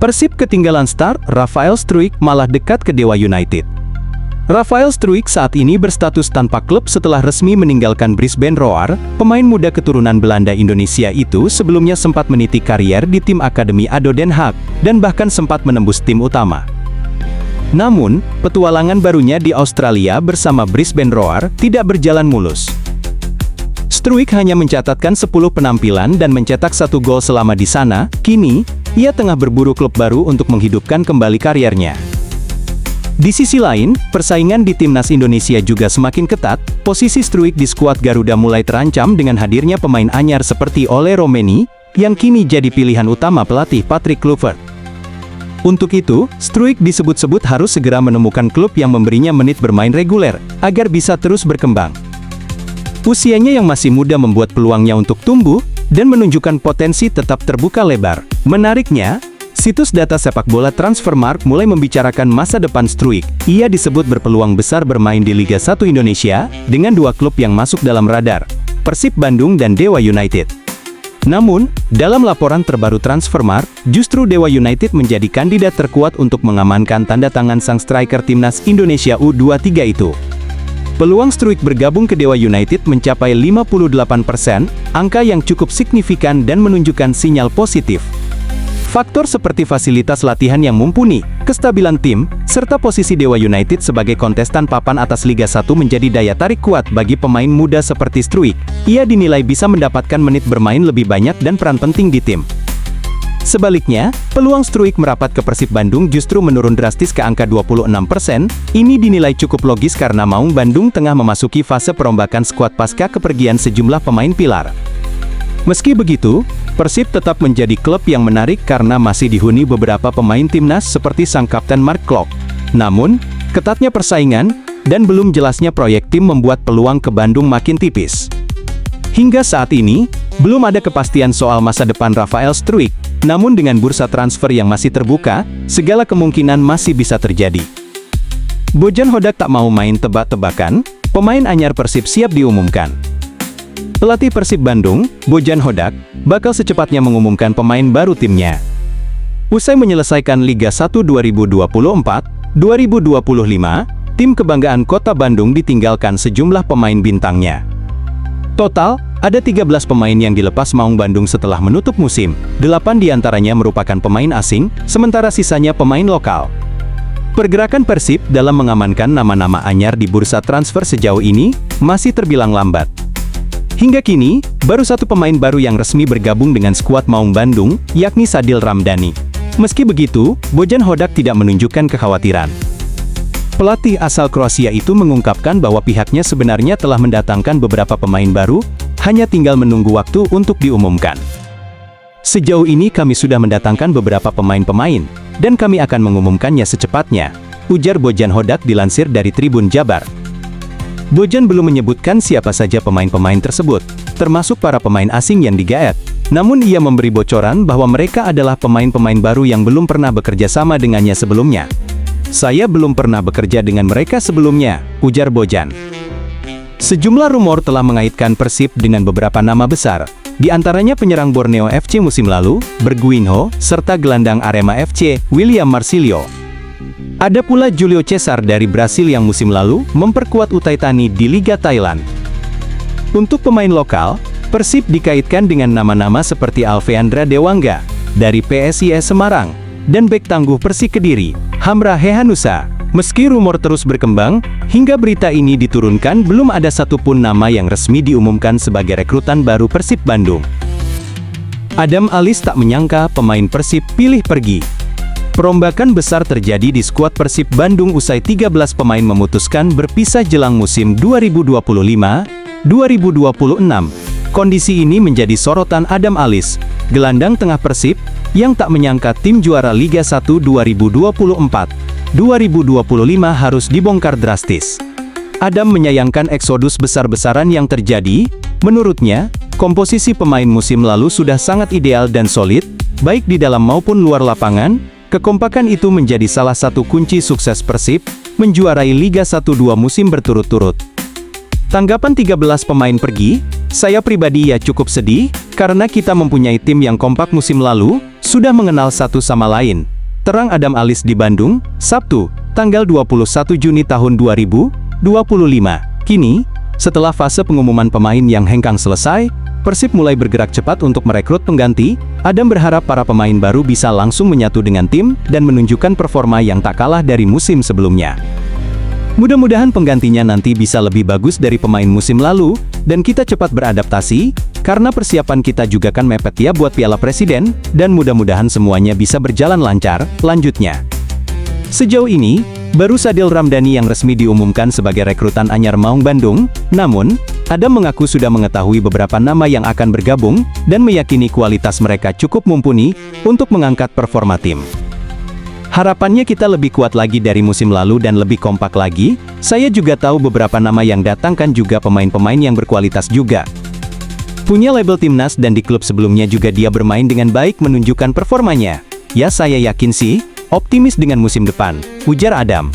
Persib ketinggalan start, Rafael Struijk malah dekat ke Dewa United. Rafael Struijk saat ini berstatus tanpa klub setelah resmi meninggalkan Brisbane Roar. Pemain muda keturunan Belanda Indonesia itu sebelumnya sempat meniti karier di tim akademi ADO Den Haag, dan bahkan sempat menembus tim utama. Namun, petualangan barunya di Australia bersama Brisbane Roar tidak berjalan mulus. Struijk hanya mencatatkan 10 penampilan dan mencetak 1 gol selama di sana. Kini, ia tengah berburu klub baru untuk menghidupkan kembali kariernya. Di sisi lain, persaingan di timnas Indonesia juga semakin ketat. Posisi Struijk di skuad Garuda mulai terancam dengan hadirnya pemain anyar seperti Ole Romeni, yang kini jadi pilihan utama pelatih Patrick Kluivert. Untuk itu, Struijk disebut-sebut harus segera menemukan klub yang memberinya menit bermain reguler, agar bisa terus berkembang. Usianya yang masih muda membuat peluangnya untuk tumbuh, dan menunjukkan potensi tetap terbuka lebar. Menariknya, situs data sepak bola Transfermarkt mulai membicarakan masa depan Struijk. Ia disebut berpeluang besar bermain di Liga 1 Indonesia, dengan 2 klub yang masuk dalam radar, Persib Bandung dan Dewa United. Namun, dalam laporan terbaru Transfermarkt, justru Dewa United menjadi kandidat terkuat untuk mengamankan tanda tangan sang striker timnas Indonesia U23 itu. Peluang Struijk bergabung ke Dewa United mencapai 58%, angka yang cukup signifikan dan menunjukkan sinyal positif. Faktor seperti fasilitas latihan yang mumpuni, kestabilan tim, serta posisi Dewa United sebagai kontestan papan atas Liga 1 menjadi daya tarik kuat bagi pemain muda seperti Struijk. Ia dinilai bisa mendapatkan menit bermain lebih banyak dan peran penting di tim. Sebaliknya, peluang Struijk merapat ke Persib Bandung justru menurun drastis ke angka 26%. Ini dinilai cukup logis karena Maung Bandung tengah memasuki fase perombakan skuad pasca kepergian sejumlah pemain pilar. Meski begitu, Persib tetap menjadi klub yang menarik karena masih dihuni beberapa pemain timnas seperti sang kapten Mark Klok. Namun, ketatnya persaingan dan belum jelasnya proyek tim membuat peluang ke Bandung makin tipis. Hingga saat ini, belum ada kepastian soal masa depan Rafael Struijk. Namun dengan bursa transfer yang masih terbuka, segala kemungkinan masih bisa terjadi. Bojan Hodak tak mau main tebak-tebakan, pemain anyar Persib siap diumumkan. Pelatih Persib Bandung, Bojan Hodak, bakal secepatnya mengumumkan pemain baru timnya. Usai menyelesaikan Liga 1 2024-2025, tim kebanggaan Kota Bandung ditinggalkan sejumlah pemain bintangnya. Total, ada 13 pemain yang dilepas Maung Bandung setelah menutup musim. 8 diantaranya merupakan pemain asing, sementara sisanya pemain lokal. Pergerakan Persib dalam mengamankan nama-nama anyar di bursa transfer sejauh ini masih terbilang lambat. Hingga kini, baru 1 pemain baru yang resmi bergabung dengan skuad Maung Bandung, yakni Sadil Ramdhani. Meski begitu, Bojan Hodak tidak menunjukkan kekhawatiran. Pelatih asal Kroasia itu mengungkapkan bahwa pihaknya sebenarnya telah mendatangkan beberapa pemain baru, hanya tinggal menunggu waktu untuk diumumkan. Sejauh ini kami sudah mendatangkan beberapa pemain-pemain, dan kami akan mengumumkannya secepatnya, ujar Bojan Hodak dilansir dari Tribun Jabar. Bojan belum menyebutkan siapa saja pemain-pemain tersebut, termasuk para pemain asing yang digaet. Namun ia memberi bocoran bahwa mereka adalah pemain-pemain baru yang belum pernah bekerja sama dengannya sebelumnya. Saya belum pernah bekerja dengan mereka sebelumnya, ujar Bojan. Sejumlah rumor telah mengaitkan Persib dengan beberapa nama besar, di antaranya penyerang Borneo FC musim lalu, Berguinho, serta gelandang Arema FC, William Marsilio. Ada pula Julio Cesar dari Brasil yang musim lalu memperkuat Uthai Thani di Liga Thailand. Untuk pemain lokal, Persib dikaitkan dengan nama-nama seperti Alveandra Dewangga dari PSIS Semarang dan bek tangguh Persik Kediri, Hamra Hehanusa. Meski rumor terus berkembang, hingga berita ini diturunkan belum ada satupun nama yang resmi diumumkan sebagai rekrutan baru Persib Bandung. Adam Alis tak menyangka pemain Persib pilih pergi. Perombakan besar terjadi di skuad Persib Bandung usai 13 pemain memutuskan berpisah jelang musim 2025-2026. Kondisi ini menjadi sorotan Adam Alis, gelandang tengah Persib, yang tak menyangka tim juara Liga 1 2024-2025 harus dibongkar drastis. Adam menyayangkan eksodus besar-besaran yang terjadi. Menurutnya, komposisi pemain musim lalu sudah sangat ideal dan solid, baik di dalam maupun luar lapangan. Kekompakan itu menjadi salah satu kunci sukses Persib, menjuarai Liga 1 2 musim berturut-turut. Tanggapan 13 pemain pergi, saya pribadi ya cukup sedih, karena kita mempunyai tim yang kompak musim lalu, sudah mengenal satu sama lain, Terang Adam Alis di Bandung, Sabtu, tanggal 21 Juni tahun 2025. Kini, setelah fase pengumuman pemain yang hengkang selesai, Persib mulai bergerak cepat untuk merekrut pengganti. Adam berharap para pemain baru bisa langsung menyatu dengan tim dan menunjukkan performa yang tak kalah dari musim sebelumnya. Mudah-mudahan penggantinya nanti bisa lebih bagus dari pemain musim lalu, dan kita cepat beradaptasi, karena persiapan kita juga kan mepet ya buat Piala Presiden, dan mudah-mudahan semuanya bisa berjalan lancar, lanjutnya. Sejauh ini, baru Sadil Ramdhani yang resmi diumumkan sebagai rekrutan anyar Maung Bandung, namun, Adam mengaku sudah mengetahui beberapa nama yang akan bergabung, dan meyakini kualitas mereka cukup mumpuni, untuk mengangkat performa tim. Harapannya kita lebih kuat lagi dari musim lalu dan lebih kompak lagi. Saya juga tahu beberapa nama yang datang kan juga pemain-pemain yang berkualitas juga. Punya label timnas dan di klub sebelumnya juga dia bermain dengan baik menunjukkan performanya. Ya saya yakin sih, optimis dengan musim depan, ujar Adam.